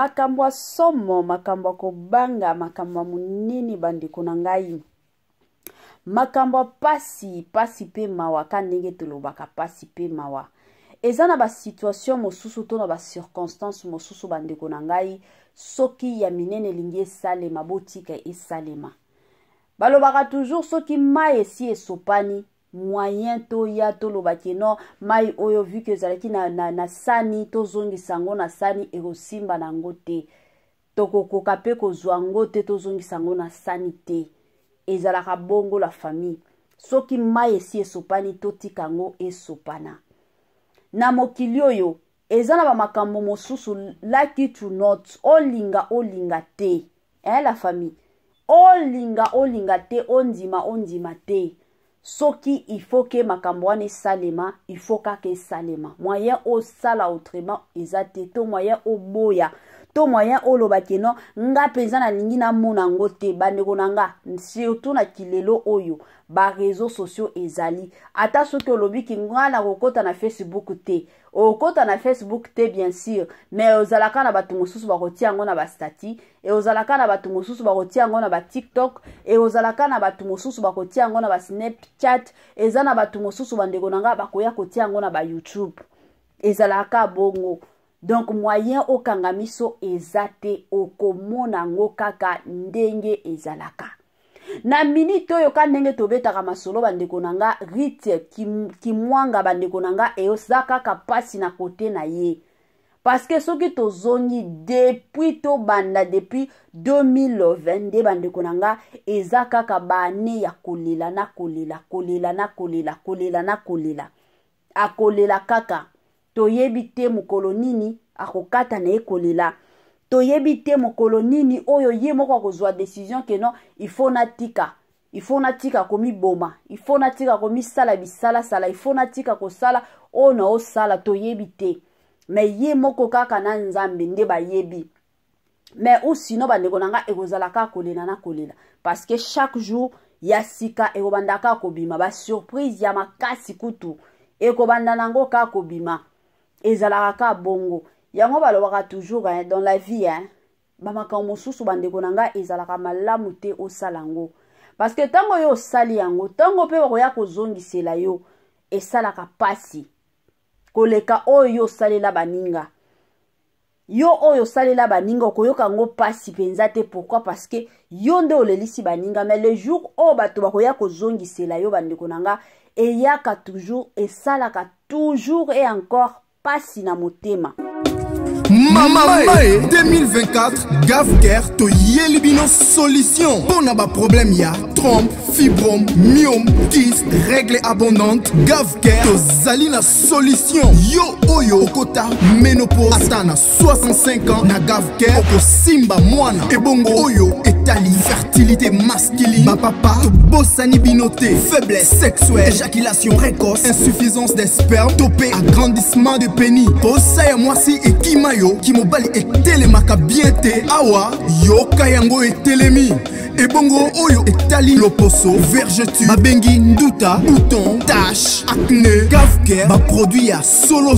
makambo somo, makambo kobanga, makambo munini bandeko na ngai. Makambo pasi pe mawa kandenge tolobaka pasi pe mawa. Eza na ba situation mosusu to na ba circonstance mosusu bandeko na ngai soki ya minene lingi esalema botika esalema. Balobaka toujours soki mai esi esopani moyen to ya to lobaki no mai oyo vu que zalaki na sani to zongi sango na sani erosimba na ngote tokokoka pe kozwa ngote to zongi sango na sani te ezalaka bongo la famille soki mai esi esopani to tikango esopana na mokili oyo ezana ba makambo mosusu like it or not olinga te la famille olinga te ondima te soki il faut que makambo wane salema il faut que salema moyen o sala autrement ezate to moyen o boya to moyen o lobaki no nga penza na lingi na mona ngote bandeko nanga surtout na kilelo oyo ba réseaux sociaux ezali ata soki olobiki ngana kokota na Facebook te okota na Facebook te bien sûr mais ozalaka na batu mosusu bakotia ngo na ba stati et ozalaka na batu mosusu bakotia ngo na ba TikTok et ozalaka na batu mosusu bakotia ngo na ba Snapchat ezana batu mosusu bandeko nanga bakoya kotia ngo na ba YouTube ezalaka bongo. Donc moyen okangamiso ezate okomona ngo kaka ndenge ezalaka. Na minute oyo ka ndenge tobetaka masolo bandeko nanga rite kimwanga bandeko nanga eosaka kapasi na kote na ye. Parce que soki tozongi depuis to banda depuis 2022 bandeko nanga ezaka ka bane ya kolela na kolela. Akolela kaka. Toyebi te mokolo nini akokata na ekolela. Toyebi te mokolo nini oyo ye moko akozwa décision que non il faut natika komi boma, il faut natika komi sala bisala sala, il faut natika ko sala ona o sala toyebi te. Mais ye moko kaka na nzambe nde ba yebi. Mais ou sinon bandeko nanga ekozalaka kolela na kolela parce que chaque jour ya sika ekobandaka kobima ba surprise ya makasi kutu ekobanda nango ka kobima. Ezalaka bongo yango balobaka toujours dans la vie ba makambo mosusu bandeko nanga ezalaka malamu te osalango parce que tango yo sali yango tango pe bakoya kozongisela yo esalaka pasi koleka oyo salela baninga yo oyo salela baninga koyoka ngo pasi penza te. Pourquoi? Parce que yo nde olelisi baninga mais le jour o bato bakoya kozongisela yo bandeko nanga eyaka toujours esalaka toujours et encore pasi na motema. Mama 2024 Gavker to yelibino solution. Bon ba problème ya trompe, fibrome, myome, kyste, règle abondante. Gavker to zalina solution. Yo oyo kota ménopause atana 65 ans na Gavker oko simba mwana. Ebongo oyo etali fertilité masculine. Ma papa to bossani binoté, faiblesse sexuelle, éjaculation précoce, insuffisance des spermes, topé agrandissement de pénis. Bossa ya mwasi et kimayo ki mobali etelemaka bien te awa yo kayango etelemi ebongo oyo etali loposo vergeture babengi nduta bouton tache acné Gavker ba produit ya solo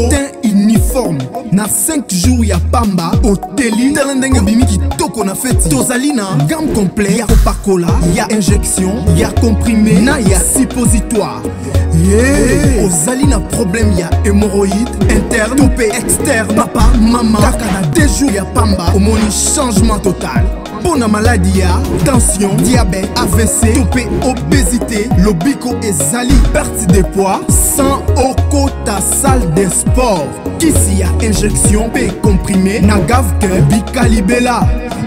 teint uniforme na 5 jours ya pamba oteli talendenge bimi kitoko na feti tozali na gamme complet ya kopakola ya injection ya comprimé na ya suppositoire. Ozali na problème ya hémorroïde interne topé externe papa mama kaka na 2 jours ya pamba omoni changement total. Pour la maladie ya tension diabète AVC topé obésité lobiko ezali perte de poids sans okota salle de sport kisi ya injection pe comprimé na Gavker bikalibela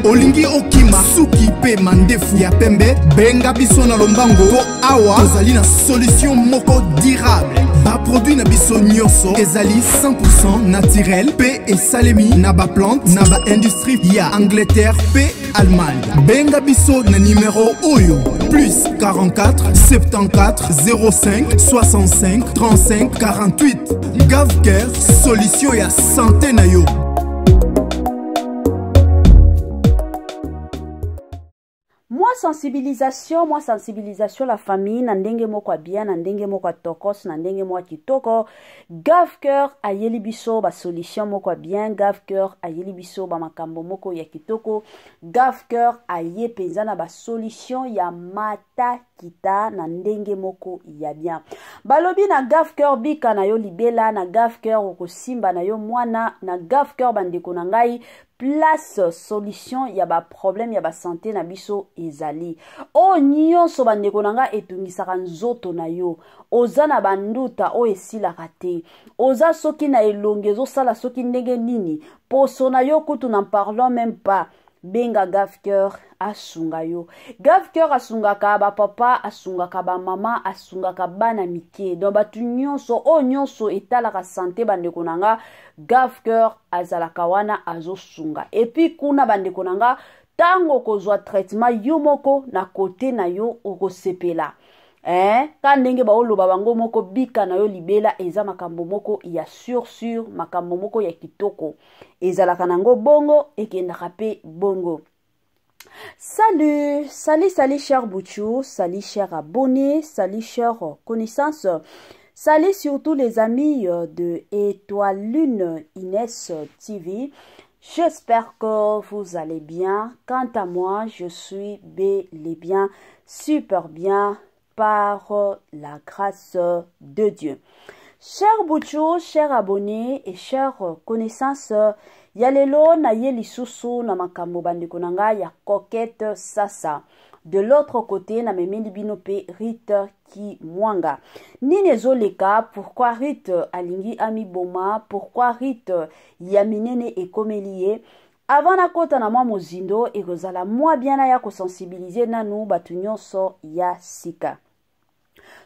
olingi okima suki pe mandefu ya pembe benga biso na lombango po awa tozali na solution moko durable ba produit na biso nyonso ezali 100% naturel pe esalemi na ba plante na ba industrie ya Angleterre pe Allemagne. Benga biso na numéro oyo plus 44 74 05 65 35 48. Gavker solution ya santé na yo. Moi sensibilisation la famille na ndenge moko bien na ndenge moko tokos na ndenge moko kitoko. Gave cœur ayeli biso ba solution moko bien, gave cœur ayeli biso ba makambo moko ya kitoko, gave cœur aye penza na ba solution ya mata kita na ndenge moko ya bien. Balobi na gave cœur bika na yo libela, na gave cœur okosimba na yo mwana, na gave cœur bandeko na ngai place solution ya ba problème ya ba santé na biso ezali. O nyonso bandeko na nga etungisaka nzoto na yo. Oza na banduta o esilaka te. Oza soki na elonge sala soki ndenge nini. Poso na yo kutu n'en parlons même pas. Benga gave cœur asunga yo. Gave cœur asungaka ba papa, asungaka ba mama, asungaka bana mike. Donc batu nyonso o nyonso etalaka santé bandeko na nga, gave cœur azalaka wana azosunga. Et puis kuna bandeko na nga tango kozwa traitement yo moko na côté na yo okosepela. Ka ndenge ba oloba bango moko bika na yo libela eza makambo moko ya sur makambo moko ya kitoko. Ezalaka nango bongo ekendaka pe bongo. Salut cher Bouchou, salut cher abonné, salut cher connaissance, salut surtout les amis de Étoile Lune Inès TV. J'espère que vous allez bien. Quant à moi, je suis bel et bien, super bien par la grâce de Dieu. Cher Bouchou, cher abonné et cher connaissance, yalelo na ye lisusu na makambo bandeko nanga ya coquette sasa. De l'autre côté, na memeli binope Rite ki mwanga. Nini ezoleka, pourquoi Rite alingi ami boma, pourquoi Rite yaminene ekomelie. Avant na kota na mwa mozindo, ekozala mwa biana ya kosensibiliser nanu batu nyonso ya sika.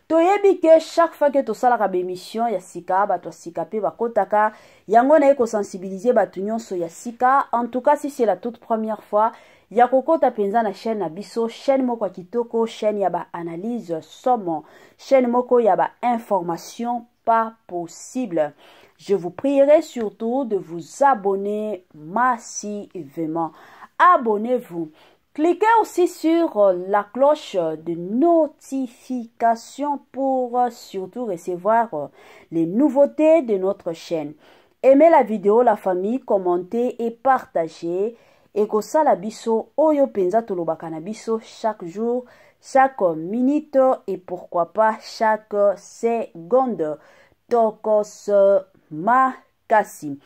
Toyebi ke chaque fois que to salaka bémission ya sika, bato sika pe bakotaka, yango na eko sensibiliser batu nyonso ya sika. En tout cas, si c'est la toute première fois, ya kokota penza na chaîne na biso, chaîne moko kitoko, chaîne ya ba analyse somme, chaîne moko ya ba information pas possible. Je vous prierai surtout de vous abonner massivement. Abonnez-vous. Cliquez aussi sur la cloche de notification pour surtout recevoir les nouveautés de notre chaîne. Aimez la vidéo, la famille, commentez et partagez. Et que ça la biso, oyo penza tolobaka na biso chaque jour, chaque minute et pourquoi pas chaque seconde. Tokos makasi.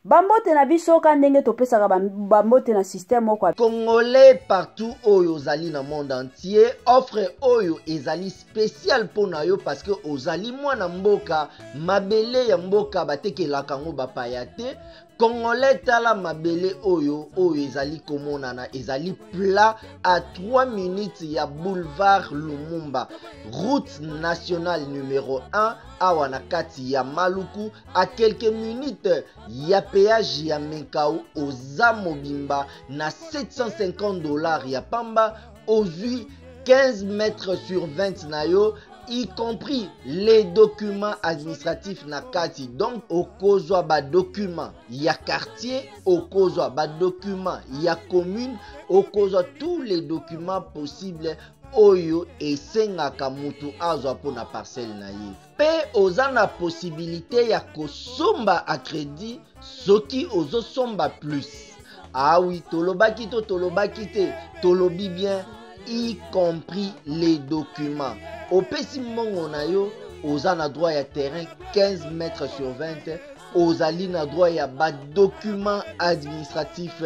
Bambote na biso ka ndenge topesaka bambote na système moko. Congolais partout oyo ozali na monde entier, offre oyo ezali spécial pona yo parce que ozali mwana mboka, mabele ya mboka batekelaka ngo bapaya te. Congolais tala mabele oyo ezali komonana, ezali plat à 3 minutes ya boulevard Lumumba, route nationale numéro 1 awa na kati ya Maluku, à quelques minutes ya péage ya Menkau oza mobimba na $750 ya pamba, ozui 15 mètres sur 20 na yo, y compris les documents administratifs na kati. Donc okozwa ba document ya quartier, okozwa ba document ya commune, okozwa tous les documents possibles oyo esengaka mutu azwa pona parcelle na ye. Pe oza na possibilité ya kosomba a crédit soki ozo somba plus. Ah oui, tolobaki to tolobaki te, tolobi bien, y compris les documents. Au pesi mongo na yo, oza na droit ya terrain 15 mètres sur 20, ozali na droit ya ba document administratif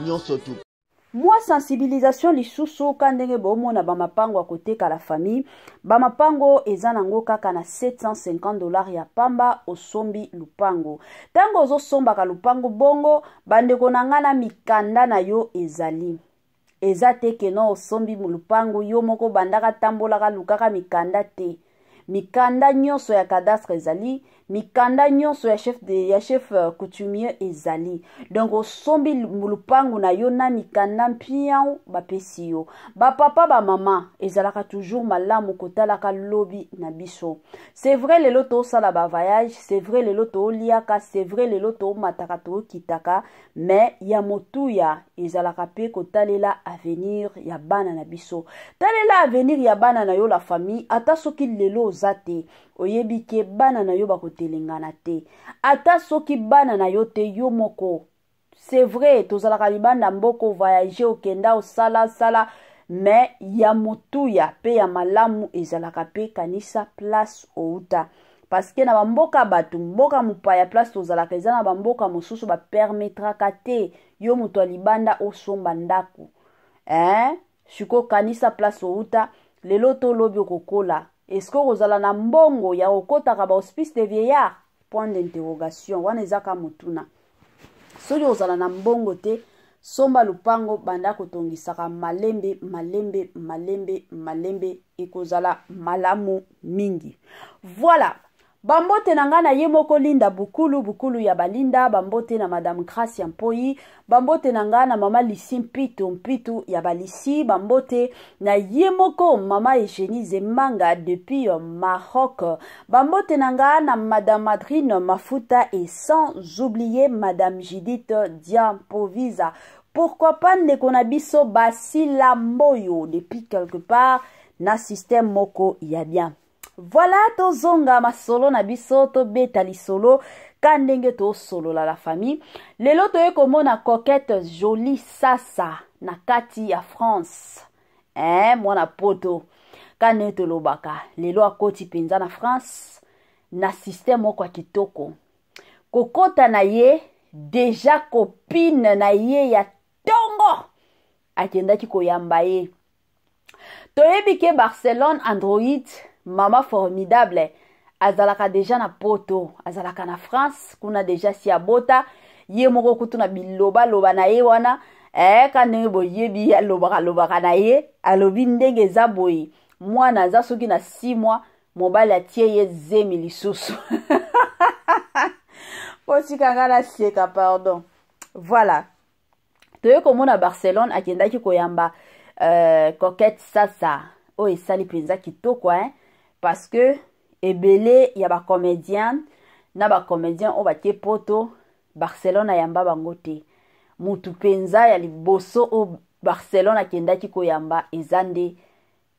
nyonso tu. Moi sensibilisation lisusu kandenge bomona ba mapango a côté ka la famille, ba mapango eza nango kaka na $750 ya pamba osombi lupango. Tango ozo somba ka lupango bongo, bandeko nangana mikanda na yo ezali. Eza teke no osombi lupango yo moko bandaka tambolaka lukaka mikanda te. Mikanda nyonso ya cadastre ezali, mikanda nyonso ya chef coutumier ezali. Donc osombi lupangu na yo na mikanda mpiao bapesi yo. Ba papa ba mama ezalaka toujours malamu kotalaka lobi na biso. C'est vrai le loto sala ba voyage, c'est vrai le loto liaka, c'est vrai le loto mataka to kitaka, mais ya motuya ezalaka pe kotalela avenir ya bana na biso. Talela avenir ya bana na yo la famille, ata soki lelo ozate, oyebi ke bana na yo bakotelengana te. Ata soki bana na yo te yo moko. C'est vrai, tozalaka libanda mboko voyager okenda osala sala, mais ya motuya pe ya malamu ezalaka pe kanisa place outa. Parce que na bamboka batu mboka mupaya place tozalaka eza na bamboka mosusu ba permettraka te yo mutu alibanda osomba ndaku. Shiko kanisa place outa lelo to lobi okokola. Est-ce que ozala na mbongo ya okotaka ba hospice de vieillard? Point d'interrogation. Wana ezaka mutuna. Soki ozala na mbongo te somba lupango banda kotongisaka malembe malembe malembe malembe ekozala malamu mingi. Voilà. Bambote na nga na ye moko Linda Bukulu, Bukulu ya balinda, bambote na Madame Gracia Mpoi, bambote na nga na Mama Lisi Mpitu, Mpitu ya balisi, bambote na ye moko Mama Eugénie Zemanga depuis Maroc, bambote na nga na Madame Adrine Mafuta et sans oublier Madame Judith Diampovisa. Pourquoi pas ndeko na biso Basila Mboyo depuis quelque part na système moko ya bien. Voilà tozonga masolo na biso to betali solo kandenge to solo la famille. Lelo to ekomona coquette jolie sasa na kati ya France. Mwana poto kane to lobaka. Lelo akoti penza na France na système moko kitoko. Kokota na ye deja copine na ye ya tongo. Akenda ki koyamba ye. Toyebi ke Barcelone Android Mama formidable azalaka deja na poto, azalaka na France, kuna deja si abota, ye moko kutu na biloba loba na ye wana, kane boyebi ya lobaka na ye, alobi ndenge za boyi, mwana za soki na 6 mois, mobali atie ye 10 lisusu. Posi kanga na sieka, pardon. Voilà. Toye komona Barcelone akendaki koyamba coquette sasa, o esali penza kitoko, parce que ebele ya ba comédien na ba comédien o batie poto Barcelone ayamba bango te. Mutu penza ya liboso o Barcelone akendaki koyamba ezande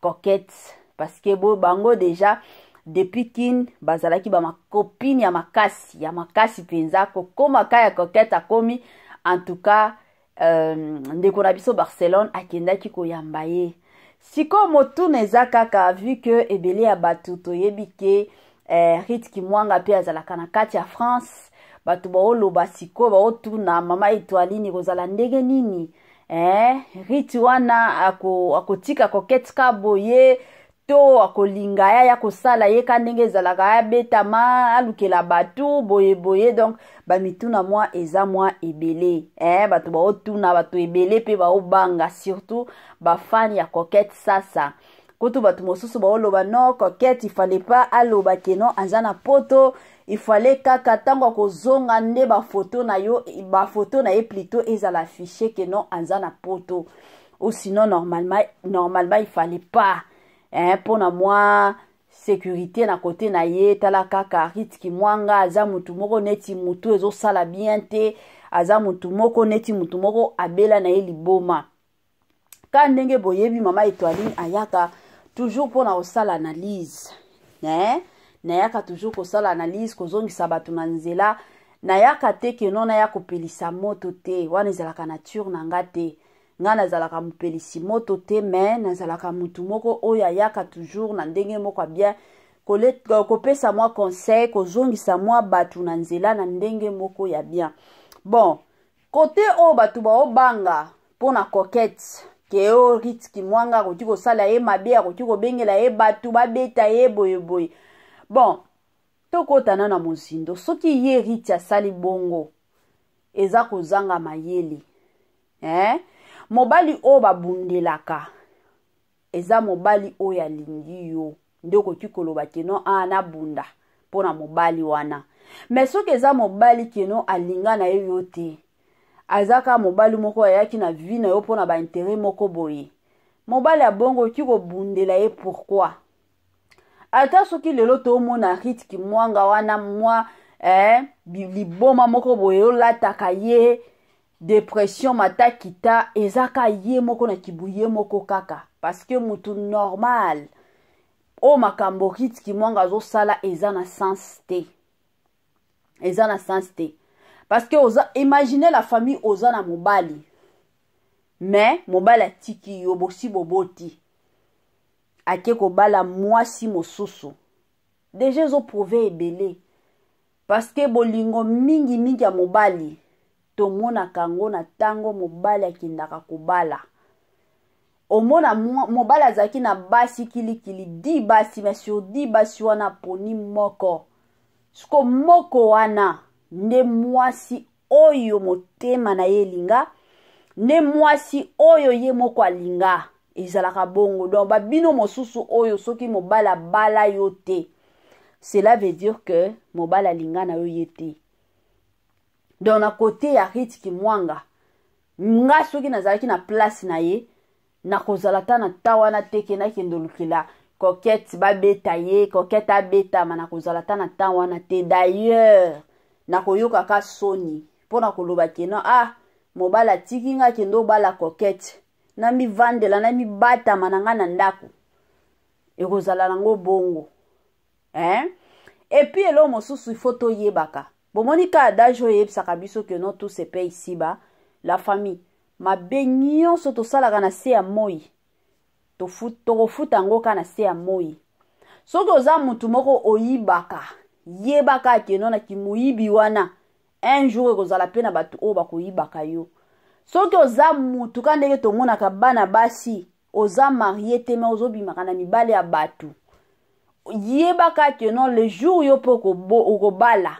coquette parce que bo bango déjà depuis kin bazalaki ba ma copine ya makasi penza ko koma kaya coquette akomi en tout cas ndeko na biso Barcelone akendaki koyamba ye. Siko motu neza kaka vu que ebele ya batu toyebi ke Rit Kimwanga pe azalaka na kati ya France batu baoloba siko baotuna mama Etoiline kozala ndenge nini Rit wana akotika coquette ka boye to akolinga ya kosala ye ka ndenge ezalaka ya betama alukela batu boye donc bamituna mwa eza mwa ebele batu baotuna batu ebele pe baobanga surtout bafani ya coquette sasa kutu batu mosusu baoloba no coquette il fallait pas aloba keno anzana poto il fallait kaka tango kozonga nde ba photo na ye plutôt ezala affiché keno anzana poto ou sinon normalement il fallait pas pour na moi sécurité na côté na ye tala kaka Rit Kimwanga aza mutu moko neti mutu ezo sala bien te aza mutu moko neti mutu moko abela na ye liboma ka ndenge boyebi mama Etoiline ayaka toujours pour na osala analyse na yaka toujours kosala analyse kozongisa batu na nzela na yaka te keno na ya kopelisa moto te wana ezalaka nature na nga te nga nazalaka mupelisi moto te mais nazalaka mutu moko oyo ayaka toujours na ndenge moko bien kopesa mwa conseil kozongisa mwa batu na nzela na ndenge moko ya bien. Bon côté o batu baobanga pona coquette ke o Rit Kimwanga koti kosala ye mabe koti kobengela ye batu babeta ye boye. Bon tokotana na mozindo soki ye Rit asali bongo eza kozanga mayele mobali o babundelaka eza mobali o ya lingi yo ndeko kikoloba keno na bunda pona mobali wana. Mais soki eza mobali keno alinga na yo te, azaka mobali moko ayaki na vie na yo pona ba intérêt moko boye, mobali ya bongo ki ko bundela ye pourquoi? Ata soki lelo to mona Rit Kimwanga wana mwa liboma moko boye olataka ye dépression matakita ezaka ye moko na kibuye moko kaka, parce que mutu normal o makambo Rit Kimwanga zo sala eza na sens te. Eza na sens te. Parce que imaginez la famille oza na mobali. Mais mobali atiki yo bosi boboti. Ake ko bala mwasi mosusu. Déjà zo prouvé ebele. Parce que bolingo mingi ya mobali. Tomona kango na tango mobali akindaka kobala. Omona mobali azaki na basi kilikili 10 basi, mais sur 10 basi wana poni moko. Sko moko wana nde mwasi oyo motema na ye linga, nde mwasi oyo ye moko alinga. Ezalaka bongo. Donc babino mosusu oyo soki mobala bala yo te, cela veut dire que mobala linga na yo yete. Donc na côté ya Rit Kimwanga, nga soki nazalaki na place na ye, na kozalata na tawana teke na kendolukila coquette babeta ye, coquette abeta mana kozalata na tawana te. D'ailleurs na koyoka ka soni pona koloba keno mobala tiki nga kendo bala coquette na mi vandela na mi bata mananga na ndako ekozala nango bongo. Et puis elo mosusu photo yebaka bomoni ka adajo yebsaka biso que non tout se paye ici bas. La famille ma benyon soto salaka na se ya moi tokofuta ngo ka na se ya moi. Soki oza mutu moko oyibaka yebaka keno na kimuyibi wana un jour ekozala pe na batu oyo bakoyibaka yo. Soki oza mutu ka ndenge tomonaka bana basi oza marié te me ozobimaka na mibale ya batu, yebaka keno le jour yo po okobala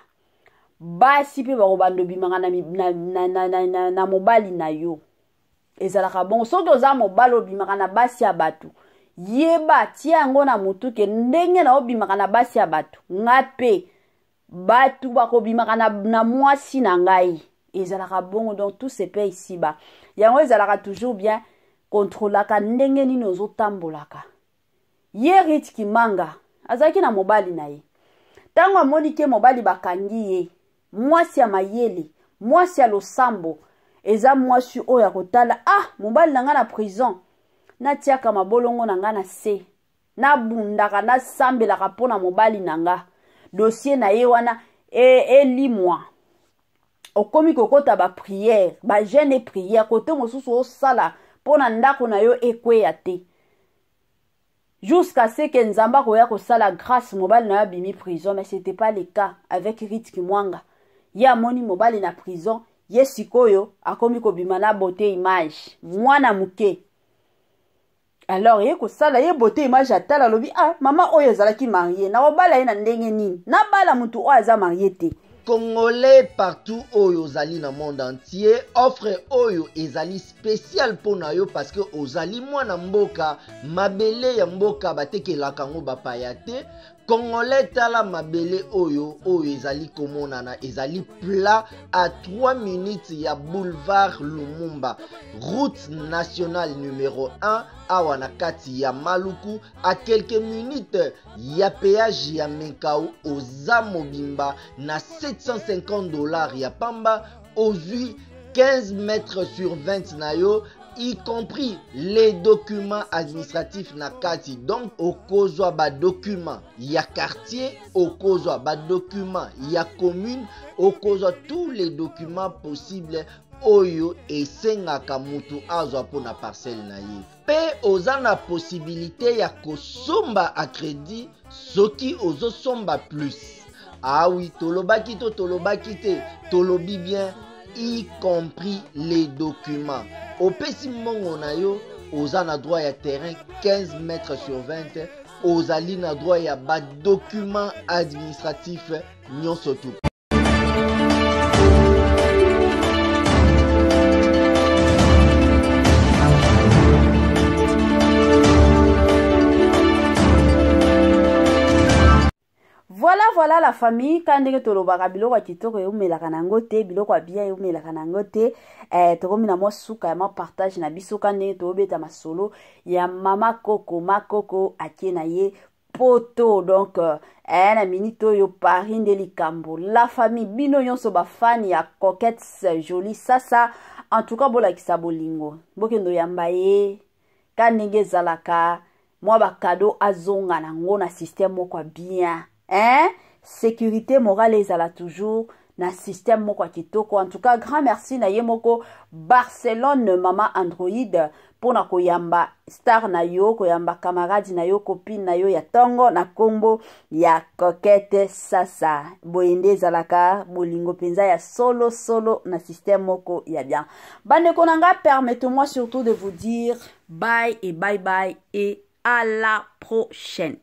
basi pe bakobando bimaka na mobali na yo. Ezalaka bongo. Soki oza mobali obimaka na basi ya batu, yeba tia yango na mutu ke ndenge na obimaka na basi ya batu nga pe batu bakobimaka na mwasi na ngai. Ezalaka bongo. Donc tout se paye ici bas. Yango ezalaka toujours bien contrôlaka ndenge nini ozotambolaka. Ye Rit Kimwanga azalaki na mobali na ye. Tango amoni ke mobali bakangi ye, mwasi ya mayele, mwasi ya losambo, eza mwasi oyo akotala mobali na nga na prison, natiaka mabolongo na nga na se, nabundaka nasambelaka mpona mobali na nga, dossier na ye wana elimwa. Okomi kokota ba prière, ba jeune prière, kote mosusu osala mpona ndako na yo ekweya te. Jusqu'à ce que Nzamba koya kosala grâce mobali na bimi prison, mais c'était pas le cas avec Rit Kimwanga. Ya moni mobali na prison, ye sikoyo akomi kobima na beauté image mwana muke. Alors ye kosala ye beauté image atala lobi mama oyo ezalaki marié na obala ye na ndenge nini na bala mutu oyo aza marié te. Congolais partout oyo ozali na monde entier, offre oyo ezali spécial pona yo parce que ozali mwana mboka mabele ya mboka batekelaka ngo bapaya te. Congolais tala mabele oyo ezali komonana ezali plat à 3 minutes ya boulevard Lumumba, route nationale numéro 1 awa na kati ya Maluku, à quelques minutes ya péage ya Menkau oza mobimba na $750 ya pamba, ozui 15 mètres sur 20 na yo, y compris les documents administratifs na kati. Donc okozwa ba document ya quartier, okozwa ba document ya commune, okozwa tous les documents possibles oyo esengaka mutu azwa pona parcelle na ye. Pe oza na possibilité ya kosomba a crédit soki ozosomba plus. Ah oui, tolobaki to tolobaki te, tolobi bien, y compris les documents. Au pesi mongo na yo, oza na droit ya terrain 15 mètres sur 20, ozali na droit ya ba document administratif nyonso tout. voilà la famille quand ndenge tolobaka biloko ya kitoko eumelaka nango te biloko ya bien eumelaka nango te tokomi na mwa suka ya mwa partage na biso quand ndenge tobeta masolo ya mama Coco makoko akie na ye poto donc na minute oyo Paris nde likambo la famille bino nyonso bafani ya Coquette Jolie sasa en tout cas bolakisa bolingo bokendo yamba ye ka ndenge ezalaka mwa bakado azonga nango na système moko bien sécurité morale ezala toujours na système moko kitoko. En tout cas grand merci na ye moko Barcelone mama Android pona koyamba star na yo koyamba camarade na yo copine na yo ya tongo na kombo ya Coquette sasa boyende ezalaka bolingo penza ya solo na système moko ya bien. Bande konanga, permettez-moi surtout de vous dire bye et à la prochaine.